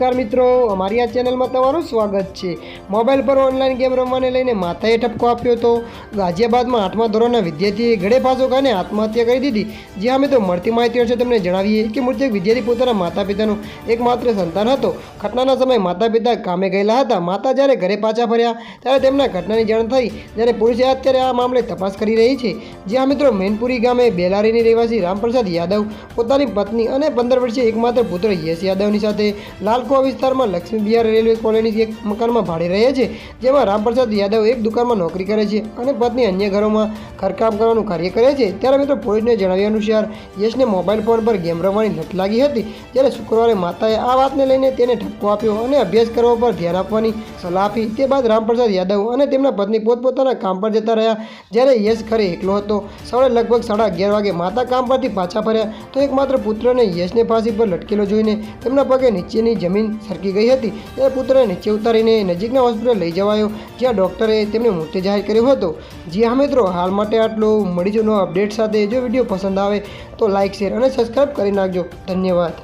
નમસ્કાર મિત્રો, અમારી આ ચેનલમાં તમારું સ્વાગત છે। મોબાઈલ પર ઓનલાઈન ગેમ રમવાને લઈને માતાએ ઠપકો આપ્યો તો ગાઝિયાબાદમાં 8મા ધોરણના વિદ્યાર્થીએ ગળે ફાંસો ખાઈને આત્મહત્યા કરી દીધી। જી હા મિત્રો, મળતી માહિતી અનુસાર તમને જણાવીએ કે મૃતક વિદ્યાર્થી પોતાના માતા પિતાનો એકમાત્ર સંતાન હતો। ઘટનાના સમયે માતા પિતા કામે ગયેલા હતા। માતા જ્યારે ઘરે પાછા ફર્યા ત્યારે તેમને ઘટનાની જાણ થઈ, જ્યારે પોલીસે અત્યારે આ મામલે તપાસ કરી રહી છે। જી હા મિત્રો, મેનપુરી ગામે બેલારીની રહેવાસી રામપ્રસાદ યાદવ પોતાની પત્ની અને 15 વર્ષીય એકમાત્ર પુત્ર યશ યાદવની સાથે લાલકુવા વિસ્તારમાં લક્ષ્મી બિહાર રેલવે કોલોની એક મકાનમાં ભાડે રહે છે, જેમાં રામપ્રસાદ યાદવ એક દુકાનમાં નોકરી કરે છે અને પત્ની અન્ય ઘરોમાં ઘરકામ કરવાનું કાર્ય કરે છે। ત્યારે મિત્રો પોલીસને જણાવ્યા અનુસાર યશને મોબાઈલ ફોન પર ગેમ રમવાની લત લાગી હતી, જ્યારે શુક્રવારે માતાએ આ વાતને લઈને તેને ઠપકો આપ્યો અને અભ્યાસ કરવા પર ધ્યાન આપવાની સલાહ આપી। તે બાદ રામપ્રસાદ યાદવ અને તેમના પત્ની પોતપોતાના કામ પર જતા રહ્યા, જ્યારે યશ ઘરે એકલો હતો। સવારે લગભગ 11:30 વાગે માતા કામ પરથી પાછા ફર્યા તો એકમાત્ર પુત્રને યશને ફાંસી પર લટકેલો જોઈને તેમના પગે નીચેની જમીન સરકી ગઈ હતી। ત્યારે પુત્રને નીચે ઉતારીને નજીકના હોસ્પિટલ લઈ જવાયો, જ્યાં ડૉક્ટરે તેમને મૃત્યુ જાહેર કર્યો હતો। જી હા મિત્રો, હાલ માટે આટલું। મળીશું નવા અપડેટ સાથે। જો વિડીયો પસંદ આવે તો લાઇક, શેર અને સબસ્ક્રાઈબ કરી નાખજો। ધન્યવાદ।